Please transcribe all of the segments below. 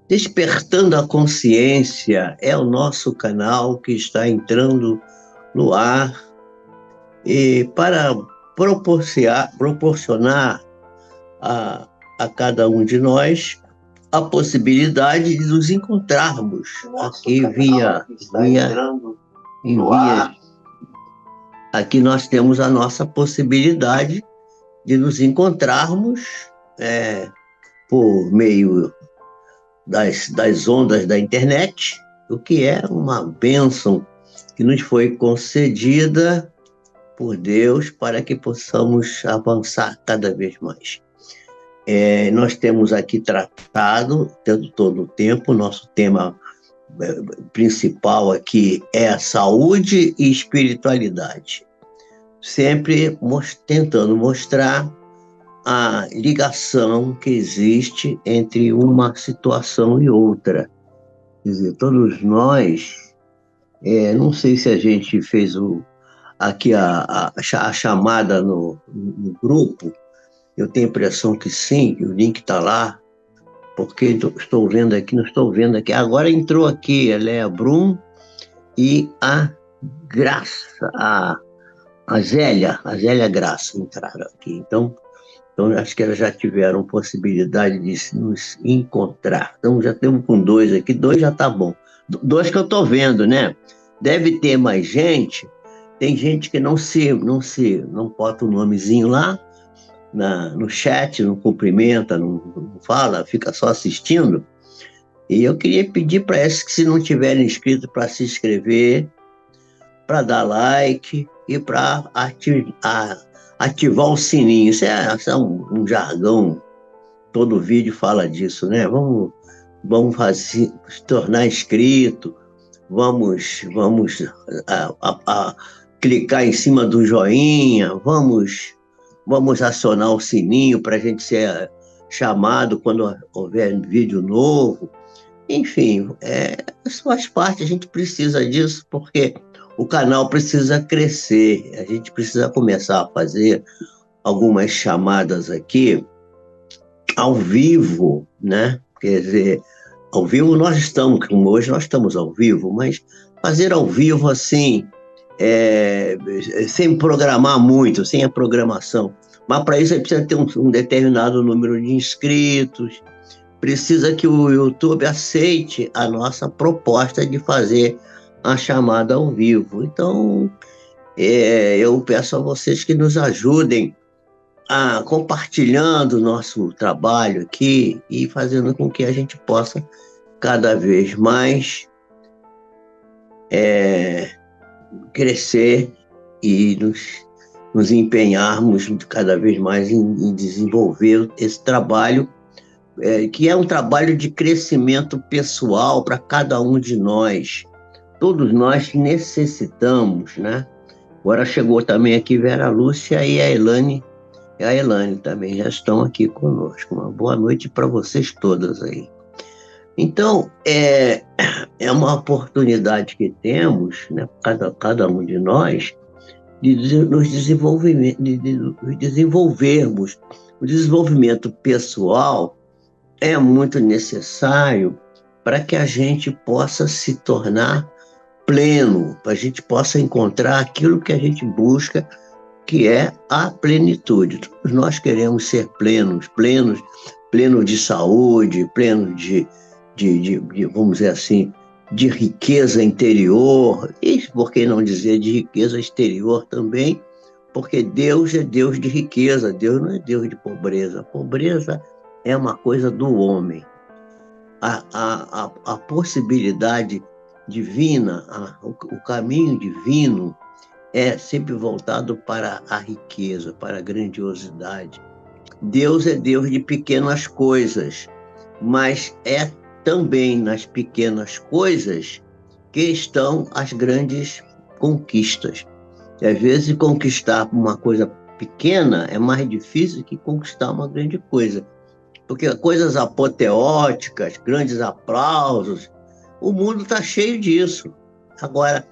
Despertando a Consciência é o nosso canal que está entrando no ar e para proporcionar a, a cada um de nós a possibilidade de nos encontrarmos aqui em via. Aqui nós temos a nossa possibilidade de nos encontrarmos por meio das ondas da internet, o que é uma bênção que nos foi concedida por Deus para que possamos avançar cada vez mais. Nós temos aqui tratado todo o tempo, nosso tema principal aqui é a saúde e espiritualidade, sempre tentando mostrar a ligação que existe entre uma situação e outra. Quer dizer, todos nós, não sei se a gente fez aqui a chamada no grupo, eu tenho a impressão que sim, que o link está lá, porque estou vendo aqui, não estou vendo aqui. Agora entrou aqui a Léa Brum e a Graça, a Zélia Graça entraram aqui. Então, acho que elas já tiveram possibilidade de nos encontrar. Então, já temos com 2 aqui. 2 já está bom. 2 que eu estou vendo, né? Deve ter mais gente. Tem gente que não bota o nomezinho lá no chat, não cumprimenta, não fala, fica só assistindo. E eu queria pedir para esses que, se não tiverem inscrito, para se inscrever, para dar like e para ativar o sininho. Isso é um jargão, todo vídeo fala disso, né? Vamos se tornar inscrito, vamos clicar em cima do joinha, vamos acionar o sininho para a gente ser chamado quando houver vídeo novo. Enfim, isso faz parte, a gente precisa disso, porque o canal precisa crescer, a gente precisa começar a fazer algumas chamadas aqui ao vivo, né? Quer dizer, ao vivo nós estamos, como hoje nós estamos ao vivo, mas fazer ao vivo assim, sem programar muito, sem a programação. Mas para isso precisa ter um determinado número de inscritos, precisa que o YouTube aceite a nossa proposta de fazer a chamada ao vivo. Então, eu peço a vocês que nos ajudem compartilhando o nosso trabalho aqui e fazendo com que a gente possa cada vez mais crescer e nos empenharmos cada vez mais em desenvolver esse trabalho, que é um trabalho de crescimento pessoal para cada um de nós. Todos nós necessitamos, né? Agora chegou também aqui Vera Lúcia e a Elane também já estão aqui conosco. Uma boa noite para vocês todas aí. Então, é uma oportunidade que temos, né, cada um de nós, de nos desenvolvermos. O desenvolvimento pessoal é muito necessário para que a gente possa se tornar pleno, para a gente possa encontrar aquilo que a gente busca, que é a plenitude. Todos nós queremos ser plenos de saúde, plenos de, vamos dizer assim, de riqueza interior, e por que não dizer de riqueza exterior também, porque Deus é Deus de riqueza, Deus não é Deus de pobreza. A pobreza é uma coisa do homem. A possibilidade divina, o caminho divino é sempre voltado para a riqueza, para a grandiosidade. Deus é Deus de pequenas coisas, mas é também nas pequenas coisas que estão as grandes conquistas. E às vezes conquistar uma coisa pequena é mais difícil que conquistar uma grande coisa. Porque coisas apoteóticas, grandes aplausos, o mundo está cheio disso. Agora,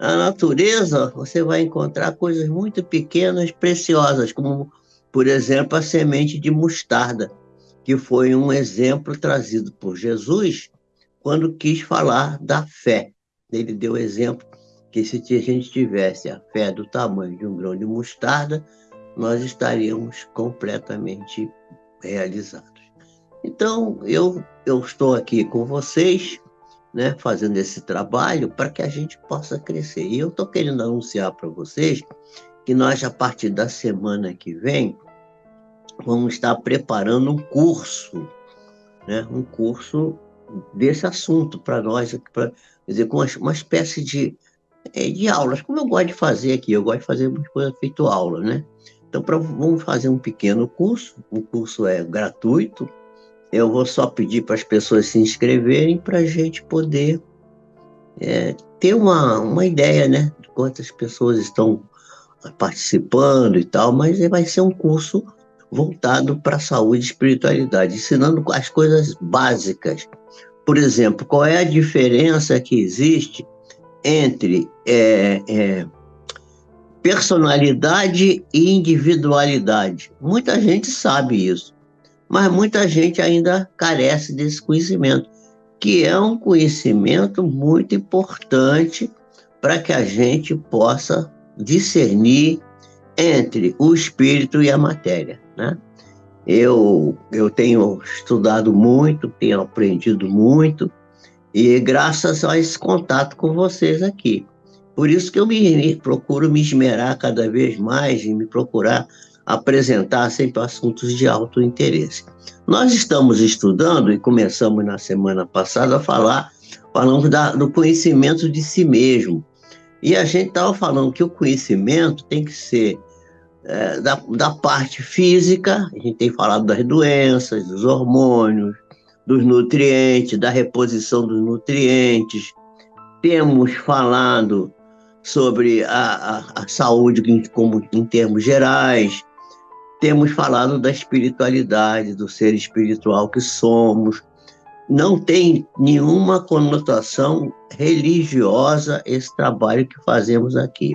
na natureza, você vai encontrar coisas muito pequenas, preciosas, como, por exemplo, a semente de mostarda, que foi um exemplo trazido por Jesus quando quis falar da fé. Ele deu exemplo que se a gente tivesse a fé do tamanho de um grão de mostarda, nós estaríamos completamente realizados. Então, eu estou aqui com vocês, né, fazendo esse trabalho para que a gente possa crescer. E eu estou querendo anunciar para vocês que nós, a partir da semana que vem, vamos estar preparando um curso, né, um curso desse assunto para nós, quer dizer, com uma espécie de aulas, como eu gosto de fazer aqui, eu gosto de fazer muitas coisas feito aula, né? Então, vamos fazer um pequeno curso, o curso é gratuito, eu vou só pedir para as pessoas se inscreverem para a gente poder ter uma ideia, né, de quantas pessoas estão participando e tal, mas vai ser um curso voltado para a saúde e espiritualidade, ensinando as coisas básicas. Por exemplo, qual é a diferença que existe entre personalidade e individualidade? Muita gente sabe isso, mas muita gente ainda carece desse conhecimento, que é um conhecimento muito importante para que a gente possa discernir entre o espírito e a matéria, né? Eu tenho estudado muito, tenho aprendido muito, e graças a esse contato com vocês aqui. Por isso que eu procuro me esmerar cada vez mais em me procurar apresentar sempre assuntos de alto interesse. Nós estamos estudando, e começamos na semana passada a falamos do conhecimento de si mesmo. E a gente estava falando que o conhecimento tem que ser da parte física, a gente tem falado das doenças, dos hormônios, dos nutrientes, da reposição dos nutrientes, temos falado sobre a saúde em termos gerais, temos falado da espiritualidade, do ser espiritual que somos. Não tem nenhuma conotação religiosa esse trabalho que fazemos aqui.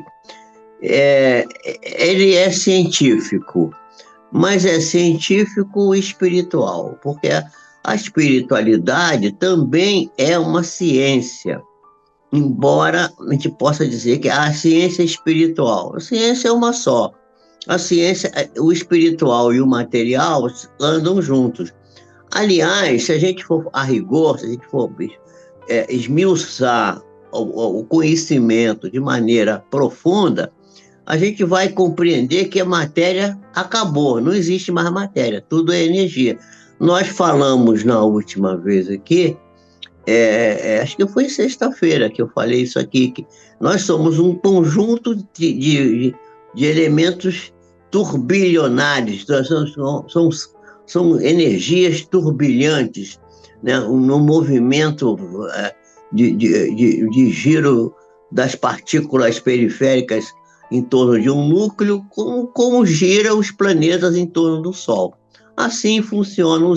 Ele é científico, mas é científico espiritual, porque a espiritualidade também é uma ciência, embora a gente possa dizer que a ciência é espiritual. A ciência é uma só. A ciência, o espiritual e o material andam juntos. Aliás, se a gente for a rigor, se a gente for esmiuçar o conhecimento de maneira profunda, a gente vai compreender que a matéria acabou, não existe mais matéria, tudo é energia. Nós falamos na última vez aqui, acho que foi sexta-feira que eu falei isso aqui, que nós somos um conjunto de elementos turbilionares, são energias turbilhantes, né? No movimento de giro das partículas periféricas em torno de um núcleo, como gira os planetas em torno do Sol. Assim funcionam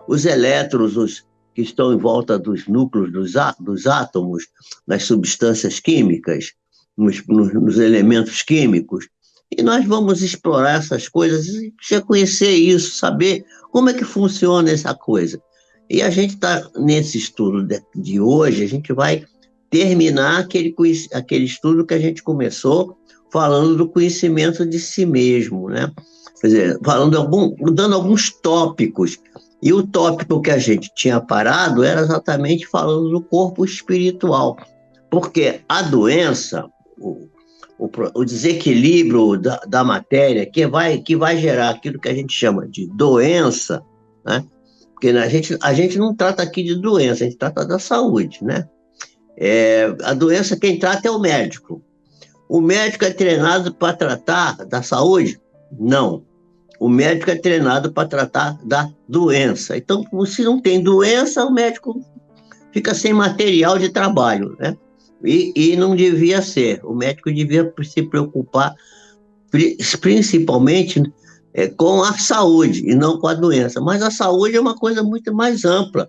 os elétrons, que estão em volta dos núcleos dos átomos, das substâncias químicas, nos elementos químicos. E nós vamos explorar essas coisas, e já conhecer isso, saber como é que funciona essa coisa. E a gente está, nesse estudo de hoje, a gente vai terminar aquele estudo que a gente começou falando do conhecimento de si mesmo, né? Quer dizer, dando alguns tópicos. E o tópico que a gente tinha parado era exatamente falando do corpo espiritual. Porque a doença, o desequilíbrio da matéria, que vai gerar aquilo que a gente chama de doença, né? Porque a gente não trata aqui de doença, a gente trata da saúde, né? A doença, quem trata é o médico. O médico é treinado para tratar da saúde? Não. O médico é treinado para tratar da doença. Então, se não tem doença, o médico fica sem material de trabalho, né? E não devia ser. O médico devia se preocupar principalmente com a saúde e não com a doença. Mas a saúde é uma coisa muito mais ampla,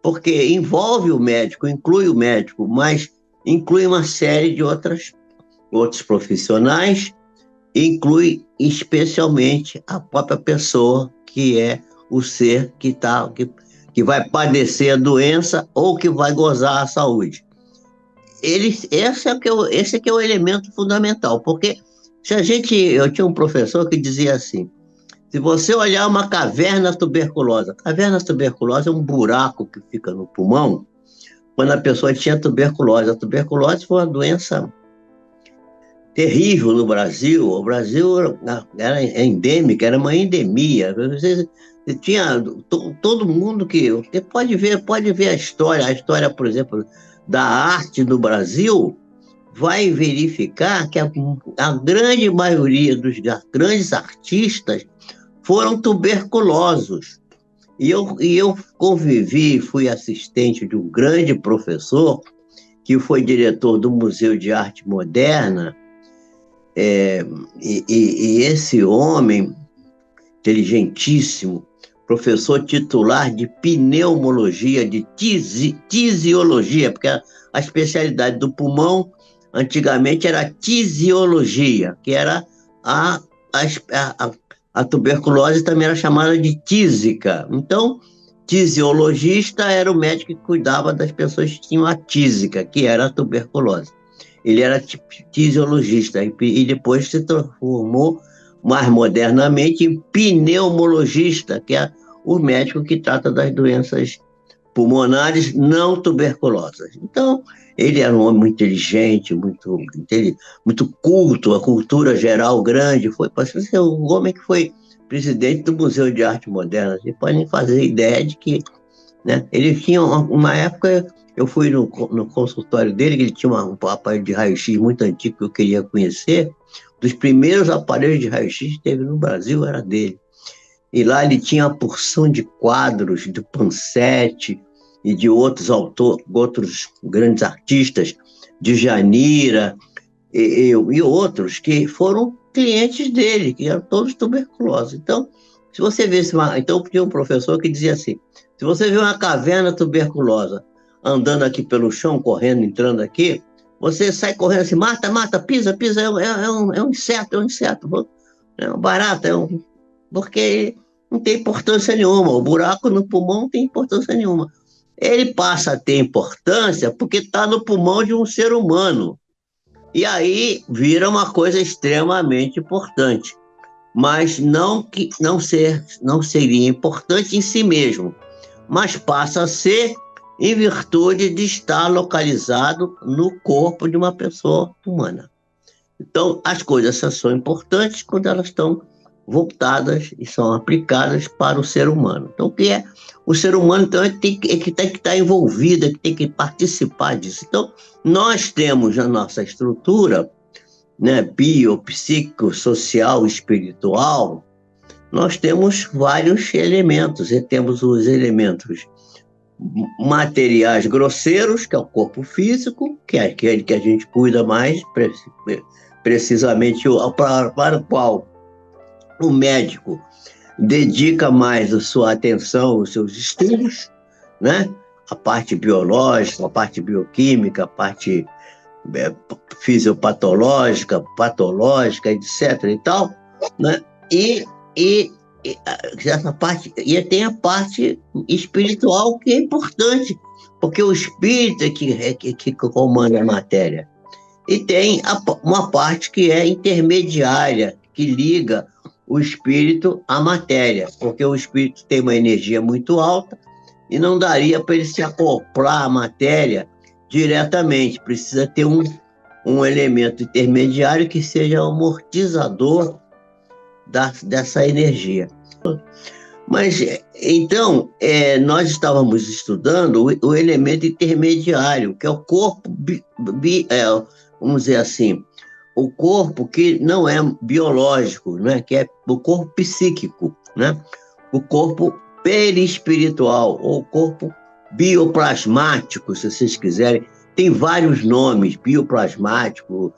porque envolve o médico, inclui o médico, mas inclui uma série de outros profissionais, inclui especialmente a própria pessoa que é o ser que vai padecer a doença ou que vai gozar a saúde. Esse é que é o elemento fundamental, porque eu tinha um professor que dizia assim: se você olhar uma caverna tuberculosa é um buraco que fica no pulmão quando a pessoa tinha tuberculose. A tuberculose foi uma doença terrível no Brasil. O Brasil era endêmica, era uma endemia. Você tinha todo mundo que... Você pode ver a história, por exemplo, da arte no Brasil, vai verificar que a grande maioria dos grandes artistas foram tuberculosos. E eu convivi, fui assistente de um grande professor, que foi diretor do Museu de Arte Moderna, e esse homem, inteligentíssimo, professor titular de pneumologia, de tisiologia, porque a especialidade do pulmão antigamente era tisiologia, que era a tuberculose também era chamada de tísica. Então, tisiologista era o médico que cuidava das pessoas que tinham a tísica, que era a tuberculose. Ele era tisiologista e depois se transformou mais modernamente em pneumologista, que é o médico que trata das doenças pulmonares não tuberculosas. Então, ele era um homem muito inteligente, muito culto, a cultura geral grande. Foi ser um homem que foi presidente do Museu de Arte Moderna. Vocês podem fazer ideia de que, né, ele tinha uma época... Eu fui no consultório dele, que ele tinha um aparelho de raio-x muito antigo que eu queria conhecer. Dos primeiros aparelhos de raio-x que teve no Brasil era dele. E lá ele tinha uma porção de quadros de Pansete e de outros grandes artistas, de Janira e outros que foram clientes dele, que eram todos tuberculosos. Então, se você vê então tinha um professor que dizia assim: se você vê uma caverna tuberculosa andando aqui pelo chão, correndo, entrando aqui, você sai correndo assim, mata, pisa, é um inseto, é um barata, porque não tem importância nenhuma, o buraco no pulmão não tem importância nenhuma. Ele passa a ter importância porque está no pulmão de um ser humano, e aí vira uma coisa extremamente importante, mas não seria importante em si mesmo, mas passa a ser em virtude de estar localizado no corpo de uma pessoa humana. Então, as coisas são importantes quando elas estão voltadas e são aplicadas para o ser humano. Então, o que é? O ser humano então, tem que estar envolvido, que tem que participar disso. Então, nós temos na nossa estrutura, né, biopsíquico, social, espiritual, nós temos vários elementos, e temos os elementos materiais grosseiros, que é o corpo físico, que é aquele que a gente cuida mais, precisamente para o qual o médico dedica mais a sua atenção, os seus estudos, né? A parte biológica, a parte bioquímica, a parte fisiopatológica, patológica, etc. e tal, né? E essa parte, e tem a parte espiritual, que é importante, porque o espírito é que comanda a matéria. E tem uma parte que é intermediária, que liga o espírito à matéria, porque o espírito tem uma energia muito alta e não daria para ele se acoplar à matéria diretamente. Precisa ter um elemento intermediário que seja amortizador dessa energia. Mas, então, nós estávamos estudando o elemento intermediário, que é o corpo, vamos dizer assim, o corpo que não é biológico, né? Que é o corpo psíquico, né? O corpo perispiritual, ou corpo bioplasmático, se vocês quiserem. Tem vários nomes, bioplasmático,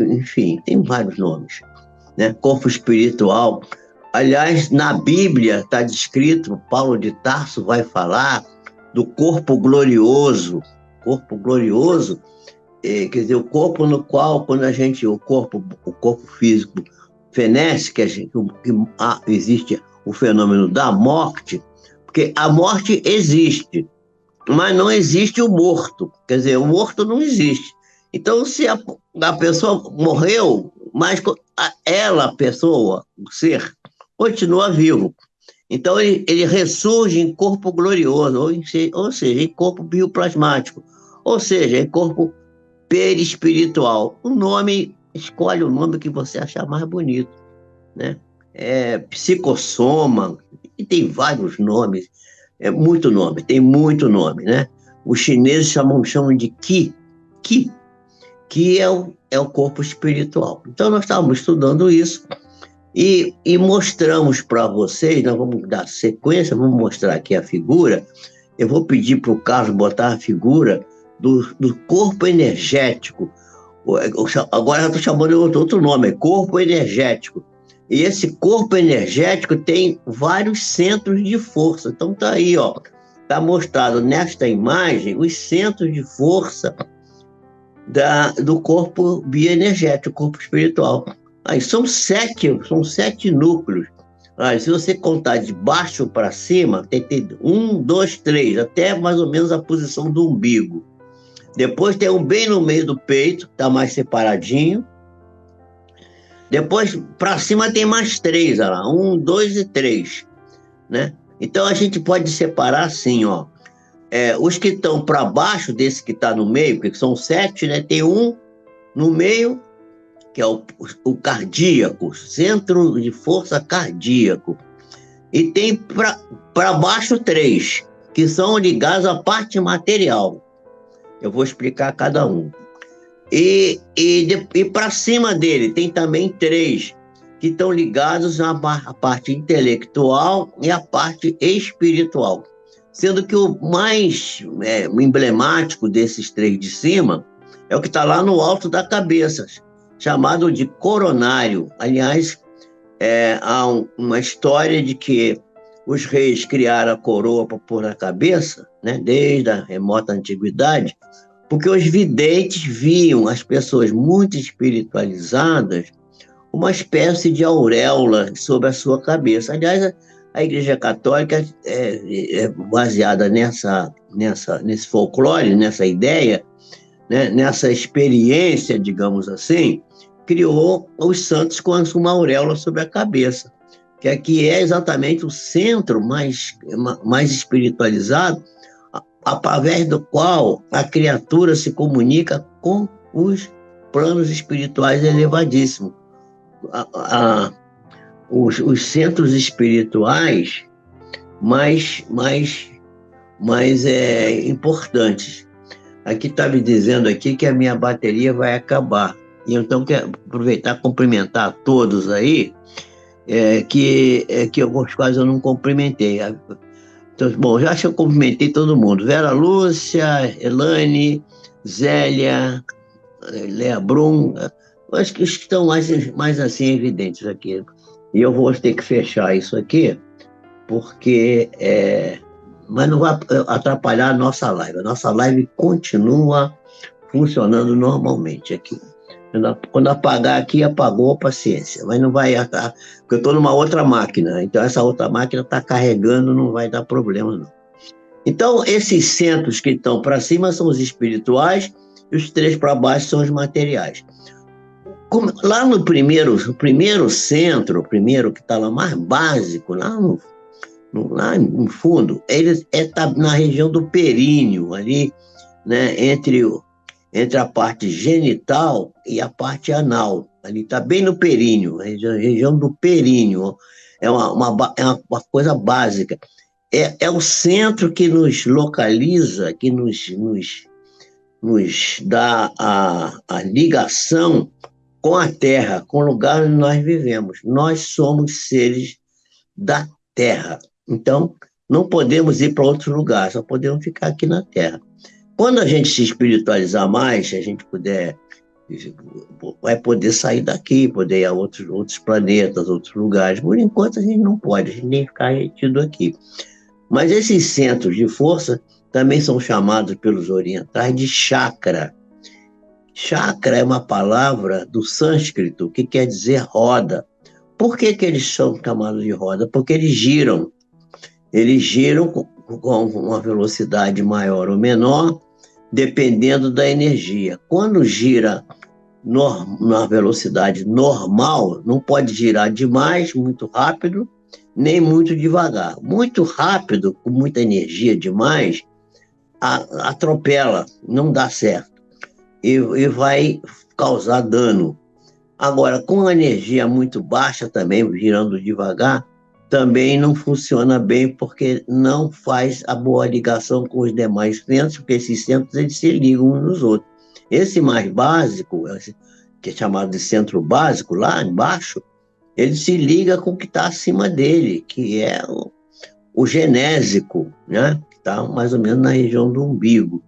enfim, tem vários nomes, né? Corpo espiritual. Aliás, na Bíblia está descrito, Paulo de Tarso vai falar do corpo glorioso. Corpo glorioso, quer dizer, o corpo no qual, quando o corpo físico fenece, existe o fenômeno da morte, porque a morte existe, mas não existe o morto. Quer dizer, o morto não existe. Então, se a pessoa morreu, mas a pessoa, o ser, continua vivo. Então, ele ressurge em corpo glorioso, ou seja, em corpo bioplasmático, ou seja, em corpo perispiritual. O nome, escolhe o nome que você achar mais bonito, né? Psicossoma, e tem vários nomes, tem muito nome, né? Os chineses chamam de Qi, que é o corpo espiritual. Então, nós estávamos estudando isso e mostramos para vocês, nós vamos dar sequência, vamos mostrar aqui a figura. Eu vou pedir para o Carlos botar a figura do corpo energético. Agora eu estou chamando de outro nome, é corpo energético. E esse corpo energético tem vários centros de força. Então está aí, ó, está mostrado nesta imagem os centros de força do corpo bioenergético, corpo espiritual. Aí são sete núcleos. Aí, se você contar de baixo para cima, tem 1, 2, 3, até mais ou menos a posição do umbigo. Depois tem um bem no meio do peito, está mais separadinho. Depois, para cima, tem mais 3, olha lá, 1, 2 e 3. Né? Então, a gente pode separar assim, ó. Os que estão para baixo desse que está no meio, porque são 7, né? Tem um no meio, que é o cardíaco, centro de força cardíaco. E tem para baixo 3, que são ligados à parte material. Eu vou explicar cada um. E para cima dele tem também 3, que estão ligados à parte intelectual e à parte espiritual. Sendo que o mais emblemático desses 3 de cima é o que está lá no alto da cabeça, chamado de coronário. Aliás, há uma história de que os reis criaram a coroa para pôr na cabeça, né, desde a remota antiguidade, porque os videntes viam as pessoas muito espiritualizadas uma espécie de auréola sobre a sua cabeça. Aliás, a Igreja Católica é baseada nesse folclore, nessa ideia, né, nessa experiência, digamos assim, criou os santos com uma auréola sobre a cabeça, que aqui é exatamente o centro mais espiritualizado, através do qual a criatura se comunica com os planos espirituais elevadíssimos. Os centros espirituais mais importantes. Aqui está me dizendo aqui que a minha bateria vai acabar. E então quero aproveitar e cumprimentar a todos aí, que algumas coisas eu não cumprimentei. Então, bom, já acho que eu cumprimentei todo mundo. Vera Lúcia, Elane, Zélia, Lea Brum, acho que estão mais assim evidentes aqui. E eu vou ter que fechar isso aqui, porque mas não vai atrapalhar a nossa live. A nossa live continua funcionando normalmente aqui. Quando apagar aqui, apagou, paciência. Mas não vai, porque eu estou numa outra máquina, então essa outra máquina está carregando, não vai dar problema, não. Então, esses centros que estão para cima são os espirituais e os 3 para baixo são os materiais. Lá no primeiro centro, o primeiro que está lá mais básico, lá no fundo, ele está na região do períneo, ali, né, entre a parte genital e a parte anal. Ali está bem no períneo, a região do períneo. É uma coisa básica. É o centro que nos localiza, que nos dá a ligação com a Terra, com o lugar onde nós vivemos. Nós somos seres da Terra. Então, não podemos ir para outro lugar, só podemos ficar aqui na Terra. Quando a gente se espiritualizar mais, se a gente vai poder sair daqui, poder ir a outros planetas, outros lugares. Por enquanto, a gente não pode, a gente tem que ficar retido aqui. Mas esses centros de força também são chamados pelos orientais de chakra. Chakra é uma palavra do sânscrito que quer dizer roda. Por que que eles são chamados de roda? Porque eles giram com uma velocidade maior ou menor, dependendo da energia. Quando gira na velocidade normal, não pode girar demais, muito rápido, nem muito devagar. Muito rápido, com muita energia demais, atropela, não dá certo, e vai causar dano. Agora, com energia muito baixa também, girando devagar, também não funciona bem, porque não faz a boa ligação com os demais centros, porque esses centros eles se ligam uns nos outros. Esse mais básico, que é chamado de centro básico, lá embaixo, ele se liga com o que está acima dele, que é o genésico, né? Que está mais ou menos na região do umbigo.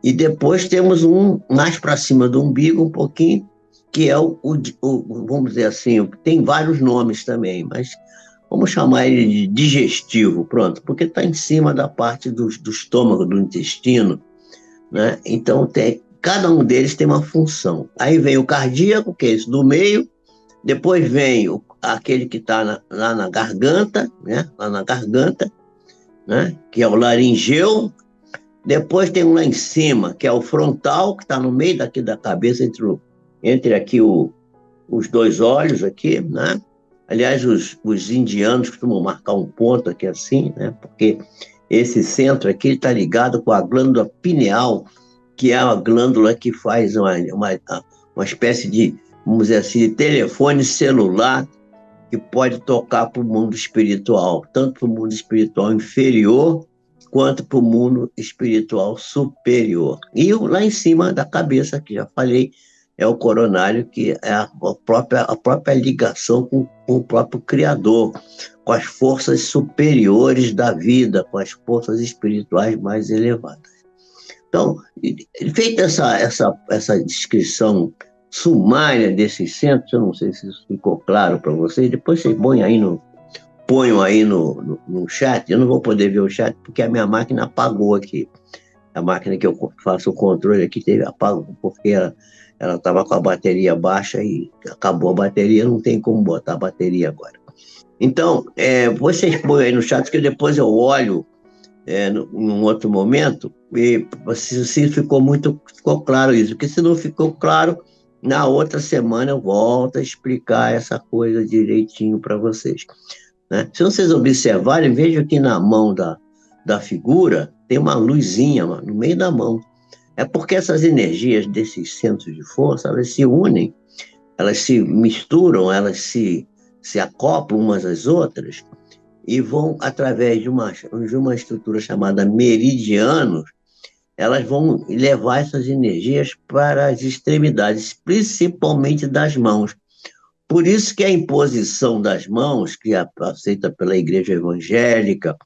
E depois temos um mais para cima do umbigo, um pouquinho, que é vamos dizer assim, tem vários nomes também, mas vamos chamar ele de digestivo, pronto, porque está em cima da parte do estômago, do intestino, né? Então, cada um deles tem uma função. Aí vem o cardíaco, que é esse do meio, depois vem aquele que está lá na garganta, né? Lá na garganta, né? Que é o laringeu. Depois tem um lá em cima, que é o frontal, que está no meio daqui da cabeça, entre aqui os dois olhos aqui, né? Aliás, os indianos costumam marcar um ponto aqui assim, né? Porque esse centro aqui está ligado com a glândula pineal, que é a glândula que faz uma espécie de, vamos dizer assim, de telefone celular que pode tocar para o mundo espiritual, tanto para o mundo espiritual inferior quanto para o mundo espiritual superior. E lá em cima da cabeça, que já falei, é o coronário, que é a própria ligação com o próprio Criador, com as forças superiores da vida, com as forças espirituais mais elevadas. Então, feita essa descrição sumária desses centros, eu não sei se isso ficou claro para vocês, depois vocês ponham aí no chat. Eu não vou poder ver o chat porque a minha máquina apagou aqui. A máquina que eu faço o controle aqui apagou, porque ela estava com a bateria baixa e acabou a bateria, não tem como botar a bateria agora. Então, vocês põem aí no chat que depois eu olho num outro momento, e se ficou claro isso, porque se não ficou claro, na outra semana eu volto a explicar essa coisa direitinho para vocês, né? Se vocês observarem, vejam que na mão da figura tem uma luzinha no meio da mão. É porque essas energias desses centros de força, elas se unem, elas se misturam, elas se acoplam umas às outras, e vão, através de uma estrutura chamada meridianos, elas vão levar essas energias para as extremidades, principalmente das mãos. Por isso que a imposição das mãos, que é aceita pela Igreja Evangélica,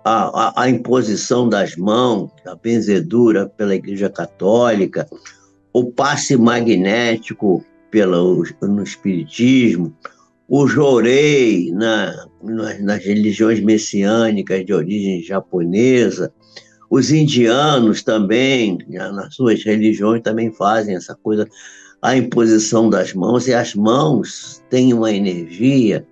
a imposição das mãos, a benzedura pela Igreja Católica, o passe magnético no Espiritismo, o jorei nas religiões messiânicas de origem japonesa, os indianos também, nas suas religiões, também fazem essa coisa, a imposição das mãos, e as mãos têm uma energia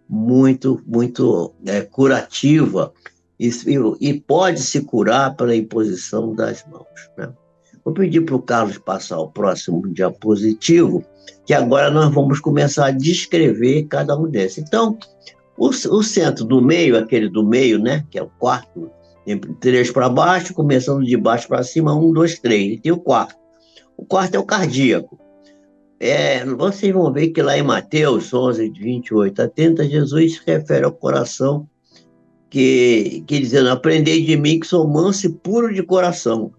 muito, muito curativa, e pode se curar pela imposição das mãos, né? Vou pedir para o Carlos passar o próximo diapositivo, que agora nós vamos começar a descrever cada um desses. Então, o centro do meio, aquele do meio, né, que é o quarto, tem 3 para baixo, começando de baixo para cima, 1, 2, 3, e tem o quarto. O quarto é o cardíaco. Vocês vão ver que lá em Mateus 11, 28 a 30, Jesus se refere ao coração, que dizendo, aprendei de mim que sou manso e puro de coração.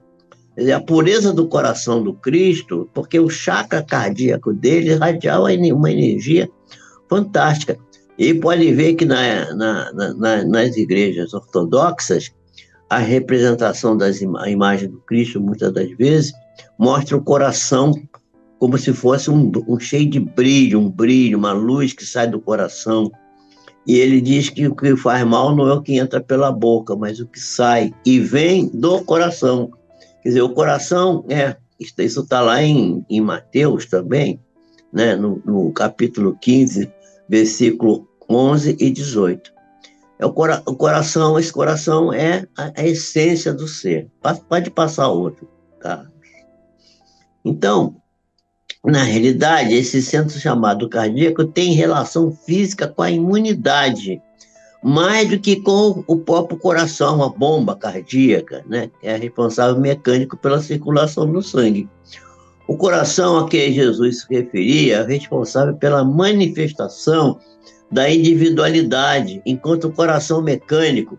Quer dizer, a pureza do coração do Cristo, porque o chakra cardíaco dele irradiava uma energia fantástica. E pode ver que nas igrejas ortodoxas, a representação a imagem do Cristo, muitas das vezes, mostra o coração como se fosse um cheio de brilho, uma luz que sai do coração. E ele diz que o que faz mal não é o que entra pela boca, mas o que sai e vem do coração. Quer dizer, o coração, isso está lá em Mateus também, né? No capítulo 15, versículo 11 e 18. O coração, esse coração é a essência do ser. Pode passar outro, tá? Então, na realidade, esse centro chamado cardíaco tem relação física com a imunidade, mais do que com o próprio coração, a bomba cardíaca, né? É responsável mecânico pela circulação do sangue. O coração a que Jesus se referia é responsável pela manifestação da individualidade, enquanto o coração mecânico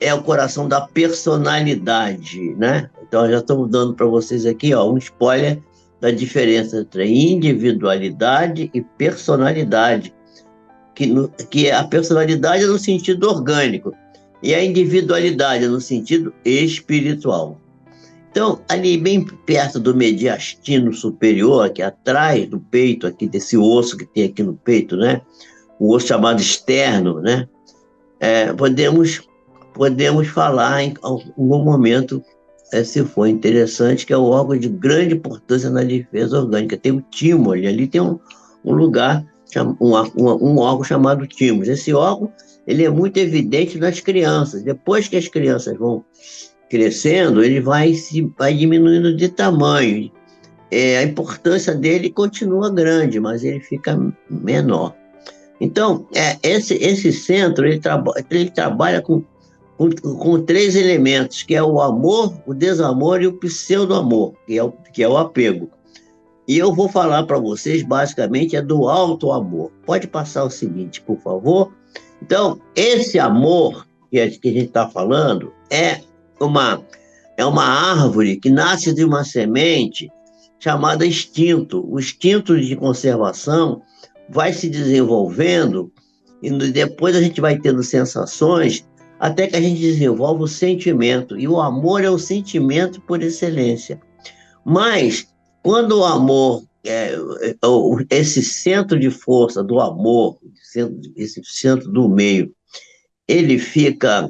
é o coração da personalidade, né? Então, já estamos dando para vocês aqui, ó, um spoiler da diferença entre individualidade e personalidade, que a personalidade é no sentido orgânico e a individualidade é no sentido espiritual. Então, ali bem perto do mediastino superior, aqui atrás do peito, aqui desse osso que tem aqui no peito, né? O osso chamado externo, né? Podemos falar em algum momento, se for interessante, que é o órgão de grande importância na defesa orgânica. Tem o timo ali tem um lugar, um órgão chamado timo. Esse órgão ele é muito evidente nas crianças. Depois que as crianças vão crescendo, ele vai diminuindo de tamanho. A importância dele continua grande, mas ele fica menor. Então, esse centro ele trabalha com 3 elementos, que é o amor, o desamor e o pseudo-amor, que é o apego. E eu vou falar para vocês, basicamente, do auto-amor. Pode passar o seguinte, por favor? Então, esse amor que a gente está falando é uma árvore que nasce de uma semente chamada instinto. O instinto de conservação vai se desenvolvendo e depois a gente vai tendo sensações até que a gente desenvolve o sentimento. E o amor é o sentimento por excelência. Mas, quando o amor, esse centro de força do amor, esse centro do meio, ele fica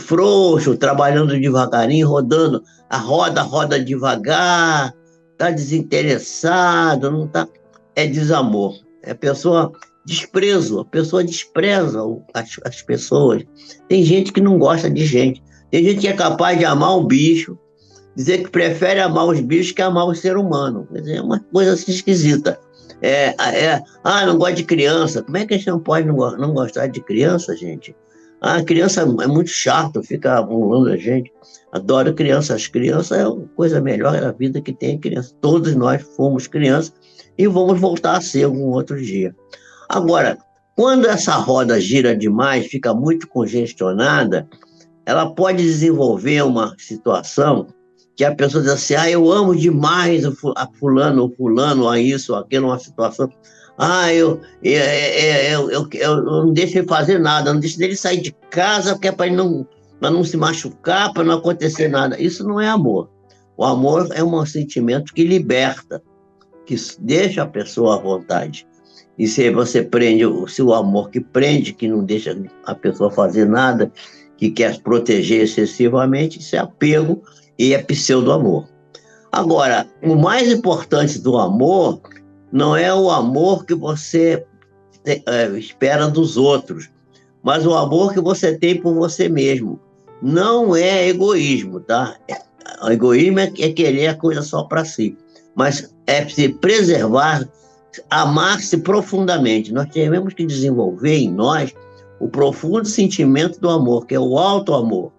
frouxo, trabalhando devagarinho, rodando, roda devagar, está desinteressado, não tá, é desamor. A pessoa despreza as pessoas. Tem gente que não gosta de gente. Tem gente que é capaz de amar um bicho, dizer que prefere amar os bichos que amar o ser humano. Quer dizer, é uma coisa assim esquisita. Não gosta de criança. Como é que a gente não pode não gostar de criança, gente? A criança é muito chato, fica amolando a gente. Adoro criança. As crianças é a coisa melhor da vida que tem criança. Todos nós fomos crianças e vamos voltar a ser algum outro dia. Agora, quando essa roda gira demais, fica muito congestionada, ela pode desenvolver uma situação que a pessoa diz assim, eu amo demais a fulano, a isso, aquilo, uma situação. Eu não deixo ele fazer nada, não deixo ele sair de casa, porque é para não se machucar, para não acontecer nada. Isso não é amor. O amor é um sentimento que liberta, que deixa a pessoa à vontade. E se você prende, se o amor que prende, que não deixa a pessoa fazer nada, que quer proteger excessivamente, isso é apego e é pseudo-amor. Agora, o mais importante do amor não é o amor que você espera dos outros, mas o amor que você tem por você mesmo. Não é egoísmo, tá? O egoísmo é querer a coisa só para si, mas é se preservar, amar-se profundamente. Nós temos que desenvolver em nós o profundo sentimento do amor, que é o auto-amor.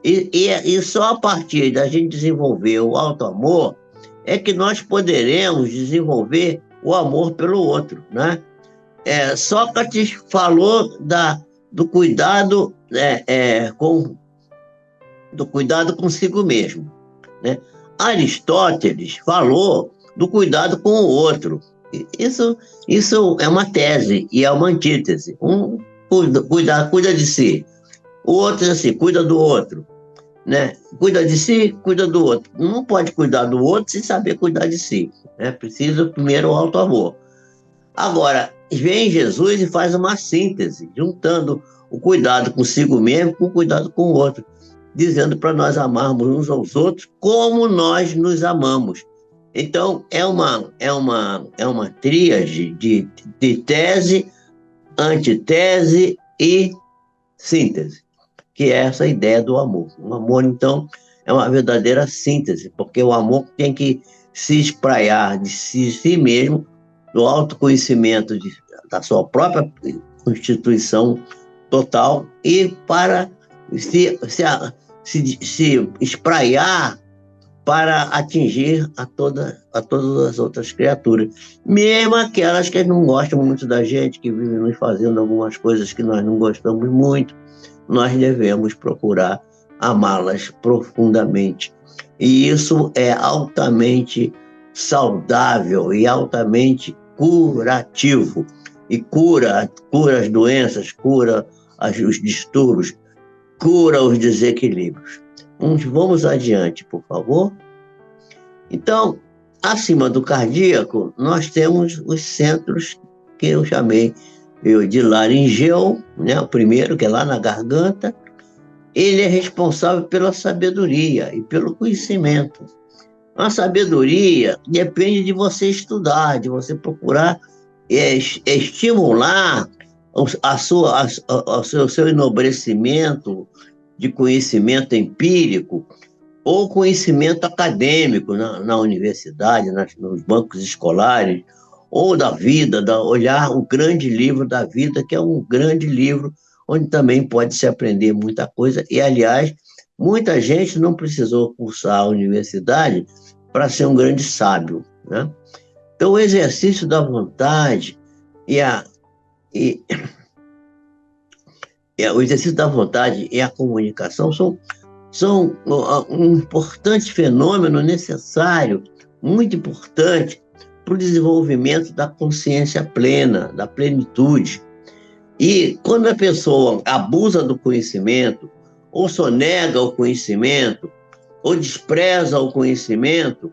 E só a partir da gente desenvolver o auto-amor é que nós poderemos desenvolver o amor pelo outro, né? Sócrates falou do cuidado, do cuidado consigo mesmo, né? Aristóteles falou do cuidado com o outro. Isso é uma tese e é uma antítese. Um cuida de si, o outro assim, cuida do outro, né? Cuida de si, cuida do outro. Não pode cuidar do outro sem saber cuidar de si, né? Precisa primeiro o auto-amor. Agora, vem Jesus e faz uma síntese, juntando o cuidado consigo mesmo com o cuidado com o outro, dizendo para nós amarmos uns aos outros como nós nos amamos. Então, é uma tríade de tese, antitese e síntese, que é essa ideia do amor. O amor, então, é uma verdadeira síntese, porque o amor tem que se espraiar de si mesmo, do autoconhecimento da sua própria constituição total e para se, se, se espraiar para atingir a todas as outras criaturas, mesmo aquelas que não gostam muito da gente, que vivem nos fazendo algumas coisas que nós não gostamos muito, nós devemos procurar amá-las profundamente. E isso é altamente saudável e altamente curativo. E cura as doenças, cura os distúrbios, cura os desequilíbrios. Vamos adiante, por favor. Então, acima do cardíaco, nós temos os centros que eu chamei de laringeu, né, o primeiro, que é lá na garganta. Ele é responsável pela sabedoria e pelo conhecimento. A sabedoria depende de você estudar, de você procurar estimular o seu enobrecimento de conhecimento empírico ou conhecimento acadêmico na universidade, nos bancos escolares, ou da vida, olhar o grande livro da vida, que é um grande livro onde também pode se aprender muita coisa. E, aliás, muita gente não precisou cursar a universidade para ser um grande sábio, né? Então, o exercício da vontade e o exercício da vontade e a comunicação são um importante fenômeno necessário, muito importante, para o desenvolvimento da consciência plena, da plenitude. E quando a pessoa abusa do conhecimento, ou sonega o conhecimento, ou despreza o conhecimento,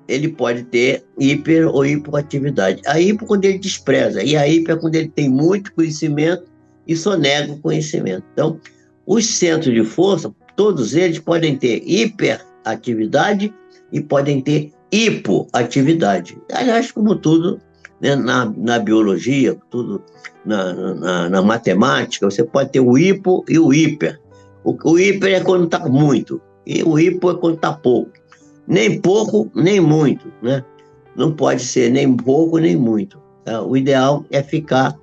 ele pode ter hiper ou hipoatividade. A hipo quando ele despreza, e a hiper quando ele tem muito conhecimento e sonega o conhecimento. Então, os centros de força, todos eles podem ter hiperatividade e podem ter hipoatividade. Aliás, como tudo, né, na biologia, tudo na matemática, você pode ter o hipo e o hiper. O hiper é quando está muito, e o hipo é quando está pouco. Nem pouco, nem muito, né? Não pode ser nem pouco, nem muito. O ideal é ficar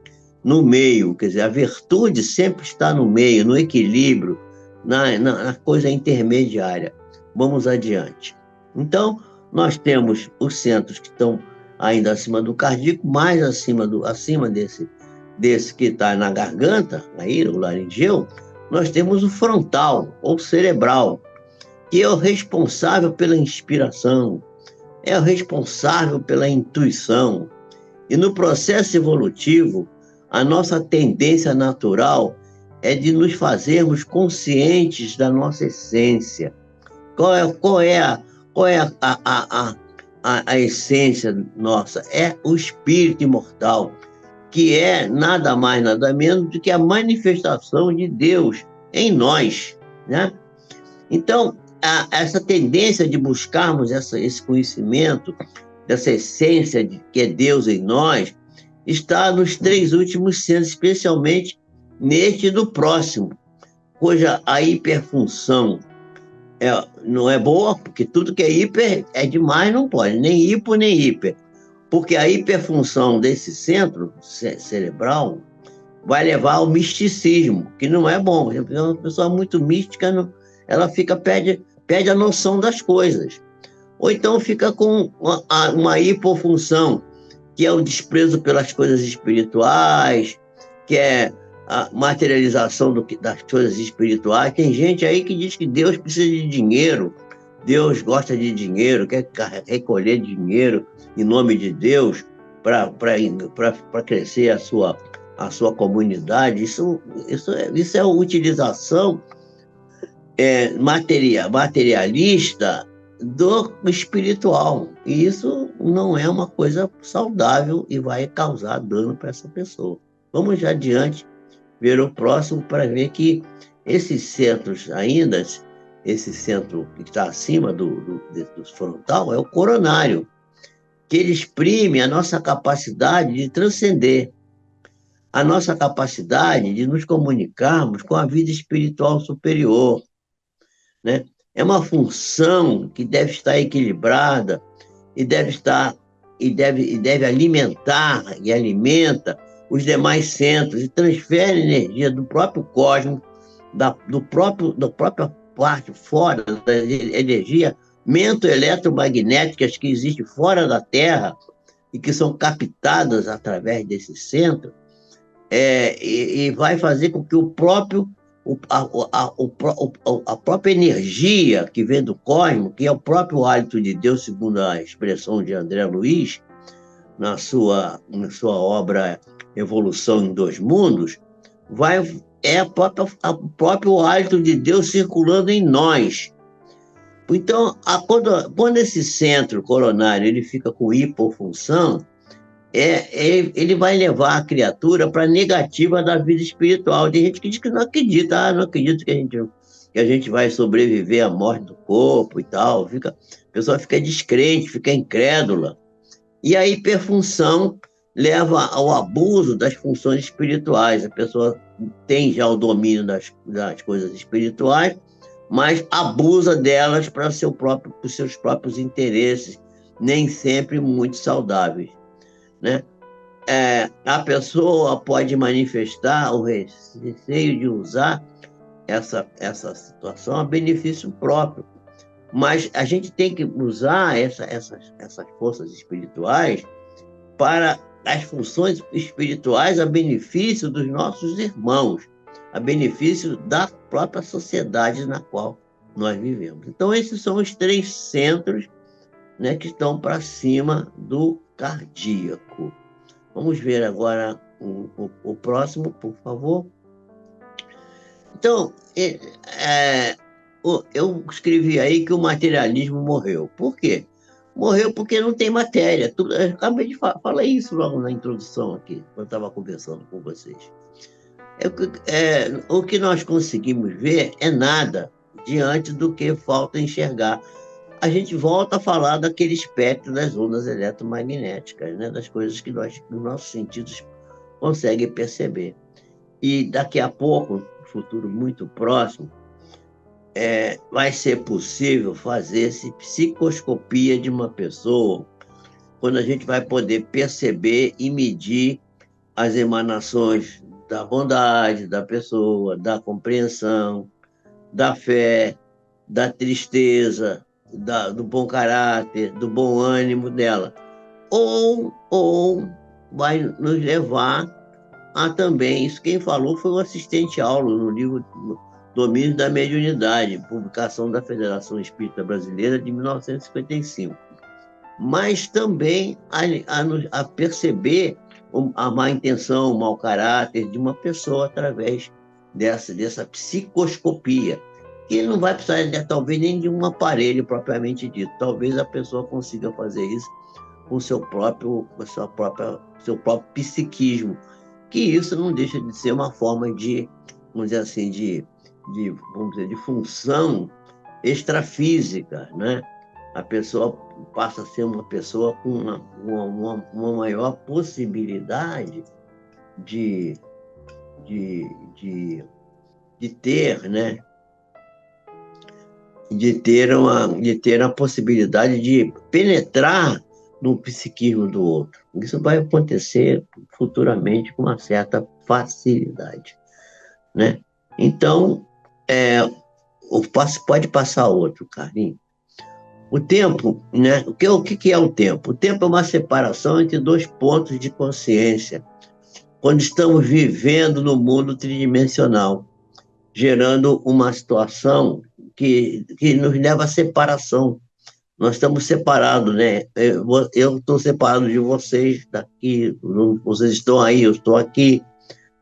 no meio, quer dizer, a virtude sempre está no meio, no equilíbrio, na coisa intermediária. Vamos adiante. Então, nós temos os centros que estão ainda acima do cardíaco, mais acima desse que está na garganta, aí, o laringeu, nós temos o frontal, ou cerebral, que é o responsável pela inspiração, é o responsável pela intuição. E no processo evolutivo, a nossa tendência natural é de nos fazermos conscientes da nossa essência. Qual é a essência nossa? É o espírito imortal, que é nada mais, nada menos do que a manifestação de Deus em nós, né? Então, essa tendência de buscarmos esse conhecimento, dessa essência que é Deus em nós, está nos 3 últimos centros, especialmente neste do próximo, cuja a hiperfunção não é boa, porque tudo que é hiper é demais, não pode, nem hipo nem hiper. Porque a hiperfunção desse centro cerebral vai levar ao misticismo, que não é bom. Uma pessoa muito mística, ela perde a noção das coisas. Ou então fica com uma hipofunção, que é o desprezo pelas coisas espirituais, que é a materialização das coisas espirituais. Tem gente aí que diz que Deus precisa de dinheiro, Deus gosta de dinheiro, quer recolher dinheiro em nome de Deus para crescer a sua comunidade. Isso é a utilização materialista do espiritual. E isso não é uma coisa saudável e vai causar dano para essa pessoa. Vamos adiante ver o próximo para ver que esses centros ainda esse centro que está acima do frontal, é o coronário, que ele exprime a nossa capacidade de transcender, a nossa capacidade de nos comunicarmos com a vida espiritual superior, né? É uma função que deve estar equilibrada e deve alimentar e alimenta os demais centros e transfere energia do próprio cosmos, da própria parte fora da energia mento-eletromagnéticas que existe fora da Terra e que são captadas através desse centro, e vai fazer com que a própria energia que vem do cosmos, que é o próprio hálito de Deus, segundo a expressão de André Luiz, na sua obra Evolução em Dois Mundos, o próprio hálito de Deus circulando em nós. Então, quando esse centro coronário ele fica com hipofunção, ele vai levar a criatura para a negativa da vida espiritual. Tem gente que diz que não acredita, não acredito que a gente vai sobreviver à morte do corpo e tal. A pessoa fica descrente, fica incrédula. E a hiperfunção leva ao abuso das funções espirituais. A pessoa tem já o domínio das coisas espirituais, mas abusa delas para os seus próprios interesses, nem sempre muito saudáveis, né? A pessoa pode manifestar o receio de usar essa situação a benefício próprio, mas a gente tem que usar essas forças espirituais para as funções espirituais a benefício dos nossos irmãos, a benefício da própria sociedade na qual nós vivemos. Então, esses são os 3 centros, né, que estão para cima do cardíaco. Vamos ver agora o próximo, por favor. Então, eu escrevi aí que o materialismo morreu. Por quê? Morreu porque não tem matéria. Eu acabei de falar isso logo na introdução aqui, quando eu estava conversando com vocês. O que nós conseguimos ver é nada diante do que falta enxergar. A gente volta a falar daquele espectro das ondas eletromagnéticas, né? Das coisas que os nossos sentidos conseguem perceber. E daqui a pouco, no futuro muito próximo, vai ser possível fazer psicoscopia de uma pessoa, quando a gente vai poder perceber e medir as emanações da bondade da pessoa, da compreensão, da fé, da tristeza, do bom caráter, do bom ânimo dela. Ou vai nos levar a também, isso quem falou foi o assistente Aulo, no livro Domínios da Mediunidade, publicação da Federação Espírita Brasileira de 1955. Mas também a perceber a má intenção, o mau caráter de uma pessoa através dessa psicoscopia, que não vai precisar, talvez, nem de um aparelho propriamente dito. Talvez a pessoa consiga fazer isso com o seu próprio psiquismo, que isso não deixa de ser uma forma de, vamos dizer assim, de função extrafísica, né? A pessoa passa a ser uma pessoa com uma maior possibilidade de ter, né? De ter a possibilidade de penetrar no psiquismo do outro. Isso vai acontecer futuramente com uma certa facilidade, né? Então, pode passar outro, Carlinhos. O tempo, né? O que é o tempo? O tempo é uma separação entre 2 pontos de consciência, quando estamos vivendo no mundo tridimensional, gerando uma situação que nos leva à separação. Nós estamos separados, né? Eu estou separado de vocês daqui, vocês estão aí, eu estou aqui,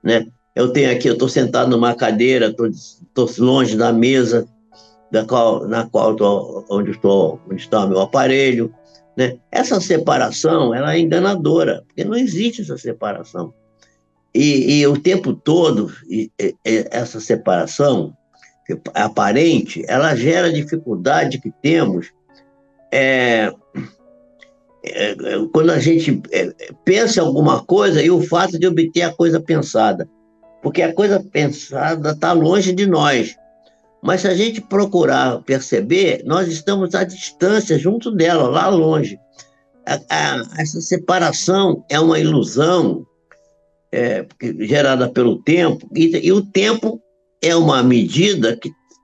né? Eu estou sentado numa cadeira, estou longe da mesa onde está o meu aparelho, né? Essa separação, ela é enganadora, porque não existe essa separação. E o tempo todo, essa separação, aparente, ela gera dificuldade que temos quando a gente pensa em alguma coisa e o fato de obter a coisa pensada. Porque a coisa pensada está longe de nós. Mas se a gente procurar perceber, nós estamos à distância, junto dela, lá longe. Essa separação é uma ilusão gerada pelo tempo, e o tempo é uma medida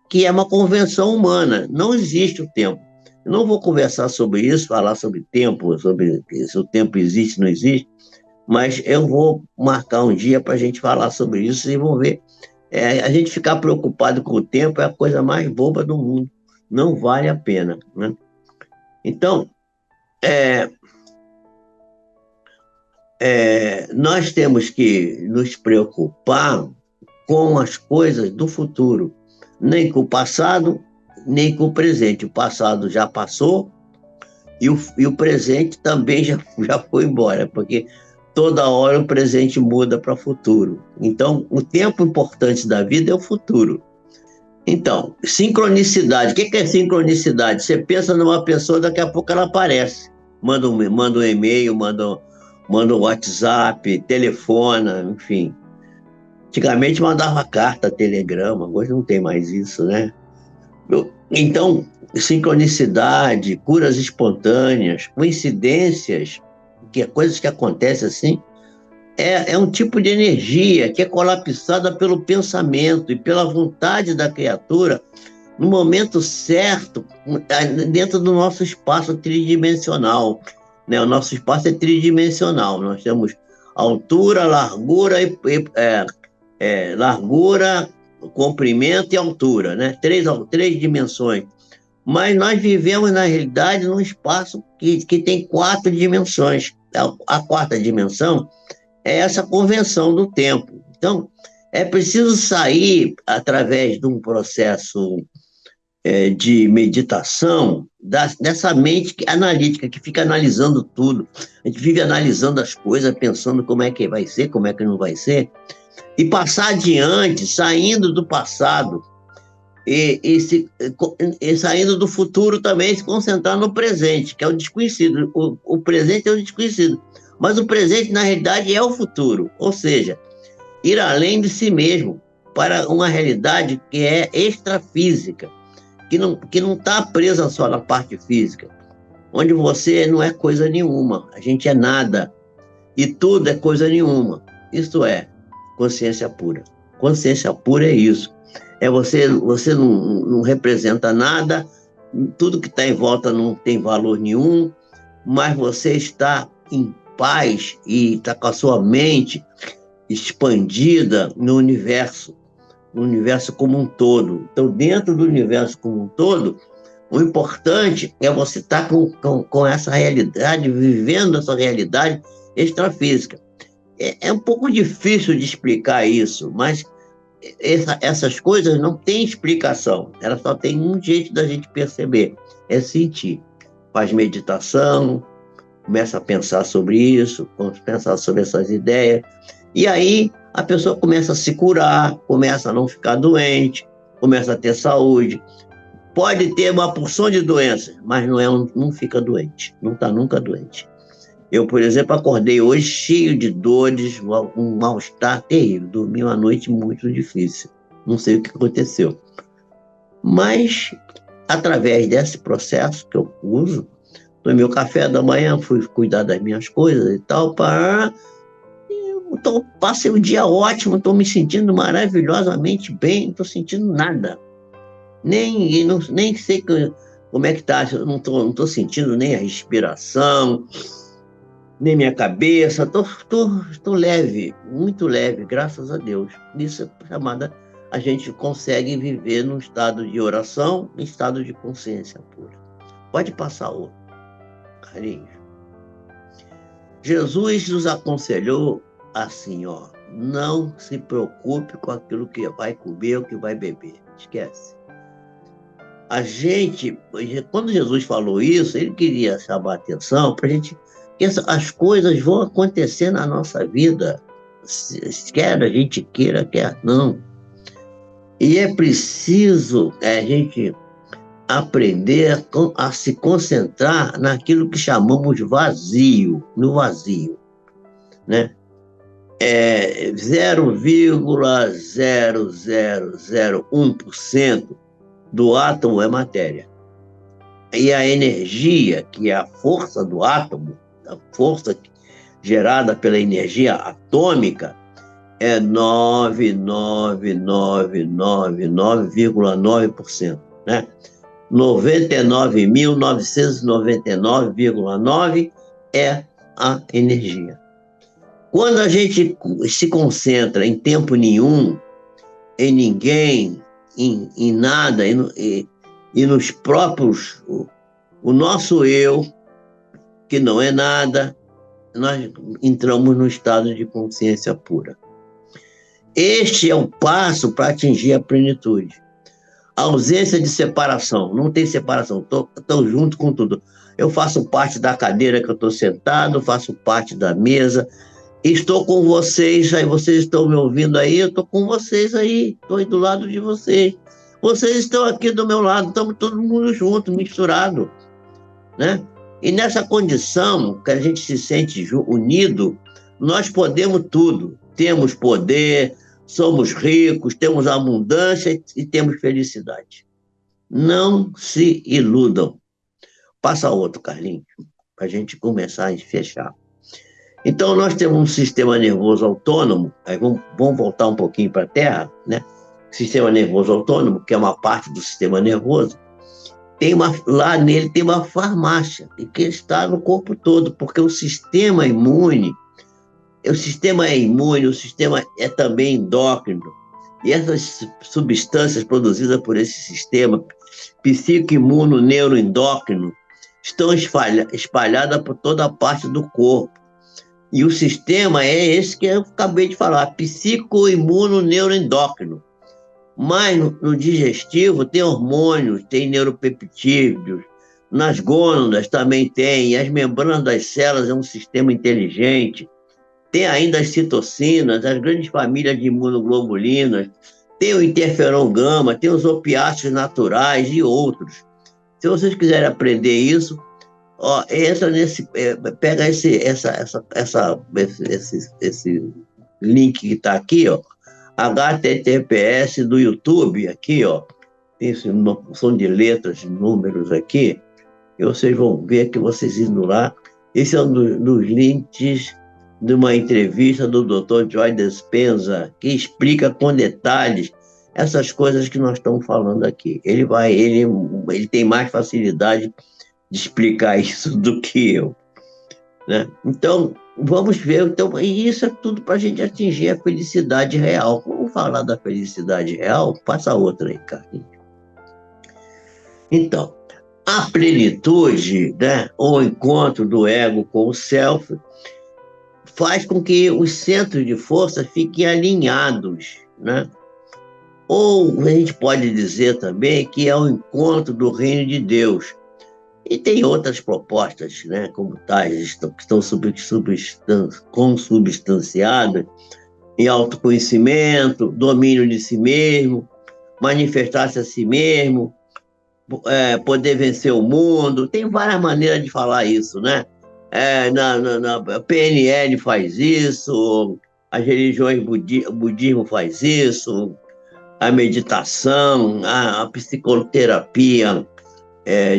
que é uma convenção humana. Não existe o tempo. Eu não vou conversar sobre isso, falar sobre tempo, sobre se o tempo existe ou não existe, mas eu vou marcar um dia para a gente falar sobre isso e vão ver. A gente ficar preocupado com o tempo é a coisa mais boba do mundo. Não vale a pena, né? Então, nós temos que nos preocupar com as coisas do futuro, nem com o passado, nem com o presente. O passado já passou e o presente também já foi embora, porque toda hora o presente muda para o futuro. Então, o tempo importante da vida é o futuro. Então, sincronicidade. O que é sincronicidade? Você pensa numa pessoa, daqui a pouco ela aparece. Manda um e-mail, manda um WhatsApp, telefona, enfim. Antigamente mandava carta, telegrama, hoje não tem mais isso, né? Então, sincronicidade, curas espontâneas, coincidências, coisas que acontecem assim, é um tipo de energia que é colapsada pelo pensamento e pela vontade da criatura no momento certo, dentro do nosso espaço tridimensional, né? O nosso espaço é tridimensional. Nós temos altura, largura, largura, comprimento e altura, né? Três dimensões. Mas nós vivemos, na realidade, num espaço que tem 4 dimensões. A quarta dimensão é essa convenção do tempo. Então, é preciso sair, através de um processo de meditação, dessa mente analítica, que fica analisando tudo. A gente vive analisando as coisas, pensando como é que vai ser, como é que não vai ser, e passar adiante, saindo do passado, e saindo do futuro também, se concentrar no presente, que é o desconhecido. O presente é o desconhecido. Mas o presente, na realidade, é o futuro. Ou seja, ir além de si mesmo, para uma realidade que é extrafísica, que não está presa só na parte física, onde você não é coisa nenhuma, a gente é nada, e tudo é coisa nenhuma. Isso é consciência pura. Consciência pura é isso. Você não representa nada, tudo que está em volta não tem valor nenhum, mas você está em paz e está com a sua mente expandida no universo como um todo. Então, dentro do universo como um todo, o importante é você estar com essa realidade, vivendo essa realidade extrafísica. É um pouco difícil de explicar isso, mas essas coisas não têm explicação. Elas só tem um jeito da gente perceber, é sentir. Faz meditação, começa a pensar sobre isso, pensar sobre essas ideias, e aí a pessoa começa a se curar, começa a não ficar doente, começa a ter saúde. Pode ter uma porção de doenças, mas não fica doente, não está nunca doente. Eu, por exemplo, acordei hoje cheio de dores, um mal-estar terrível, dormi uma noite muito difícil, não sei o que aconteceu. Mas, através desse processo que eu uso, tomei o café da manhã, fui cuidar das minhas coisas e tal, então, passei um dia ótimo, estou me sentindo maravilhosamente bem, não estou sentindo nada. Nem sei como é que está, não estou sentindo nem a respiração, nem minha cabeça, estou leve, muito leve, graças a Deus. Isso é chamada, a gente consegue viver num estado de oração, em estado de consciência pura. Pode passar outro, Carlinhos. Jesus nos aconselhou assim, ó, não se preocupe com aquilo que vai comer ou que vai beber, esquece. A gente, quando Jesus falou isso, ele queria chamar a atenção para a gente, que as coisas vão acontecer na nossa vida, quer a gente queira, quer não. E é preciso a gente aprender a se concentrar naquilo que chamamos vazio, no vazio, né? 0,0001% do átomo é matéria. E a energia, que é a força do átomo, a força gerada pela energia atômica, é 99999,9%, né? 99.999,9 é a energia. Quando a gente se concentra em tempo nenhum, em ninguém, em nada, e nos próprios, o nosso eu, que não é nada, nós entramos no estado de consciência pura. Este é o passo para atingir a plenitude. A ausência de separação, não tem separação, estou junto com tudo. Eu faço parte da cadeira que eu estou sentado, faço parte da mesa, estou com vocês, aí vocês estão me ouvindo aí, eu estou com vocês aí, estou aí do lado de vocês. Vocês estão aqui do meu lado, estamos todo mundo junto, misturado, né? E nessa condição que a gente se sente unido, nós podemos tudo. Temos poder, somos ricos, temos abundância e temos felicidade. Não se iludam. Passa outro, Carlinhos, para a gente começar a fechar. Então, nós temos um sistema nervoso autônomo, aí vamos voltar um pouquinho para a Terra, né? Sistema nervoso autônomo, que é uma parte do sistema nervoso, lá nele tem uma farmácia, que está no corpo todo, porque o sistema o sistema é também endócrino, e essas substâncias produzidas por esse sistema, psicoimuno, neuroendócrino, estão espalhadas por toda a parte do corpo. E o sistema é esse que eu acabei de falar, psicoimuno, neuroendócrino. Mas no digestivo tem hormônios, tem neuropeptídeos, nas gônadas também tem, as membranas das células é um sistema inteligente, tem ainda as citocinas, as grandes famílias de imunoglobulinas, tem o interferon gama, tem os opiáceos naturais e outros. Se vocês quiserem aprender isso, ó, pega esse link que está aqui, ó, HTTPS do YouTube, aqui, ó, tem uma porção de letras, números aqui, e vocês vão ver que vocês indo lá. Esse é um dos links de uma entrevista do Dr. Joe Dispenza, que explica com detalhes essas coisas que nós estamos falando aqui. Ele tem mais facilidade de explicar isso do que eu, né? Então, vamos ver. Então, e isso é tudo para a gente atingir a felicidade real. Vamos falar da felicidade real? Passa outra aí, Carlinhos. Então, a plenitude, né, ou o encontro do ego com o self, faz com que os centros de força fiquem alinhados, né? Ou a gente pode dizer também que é o encontro do reino de Deus. E tem outras propostas, né, como tais, que estão consubstanciadas em autoconhecimento, domínio de si mesmo, manifestar-se a si mesmo, poder vencer o mundo. Tem várias maneiras de falar isso, né? Na PNL faz isso, as religiões, o budismo faz isso, a meditação, a psicoterapia,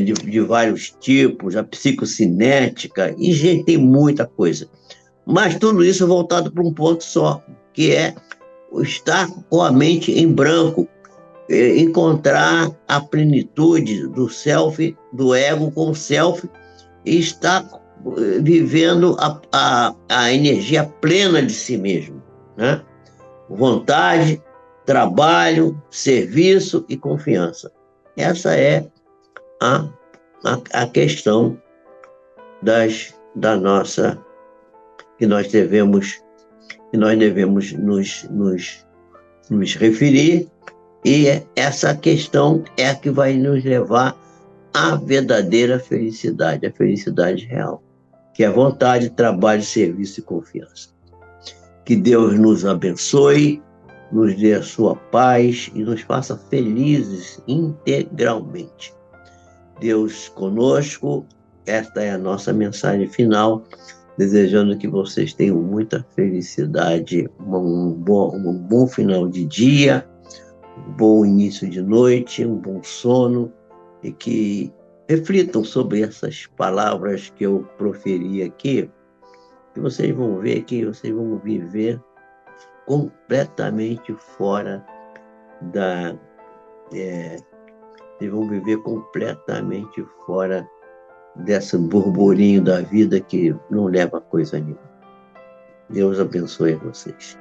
de vários tipos, a psicocinética, e gente, tem muita coisa. Mas tudo isso voltado para um ponto só, que é estar com a mente em branco, encontrar a plenitude do self, do ego com o self, e estar vivendo a energia plena de si mesmo, né? Vontade, trabalho, serviço e confiança. Essa é a questão da nossa, que nós devemos nos referir, e essa questão é a que vai nos levar à verdadeira felicidade, a felicidade real, que é vontade, trabalho, serviço e confiança. Que Deus nos abençoe, nos dê a sua paz e nos faça felizes integralmente. Deus conosco, esta é a nossa mensagem final, desejando que vocês tenham muita felicidade, um bom final de dia, um bom início de noite, um bom sono, e que reflitam sobre essas palavras que eu proferi aqui, que vocês vão ver que vocês vão viver completamente fora da... vocês vão viver completamente fora desse burburinho da vida que não leva a coisa nenhuma. Deus abençoe vocês.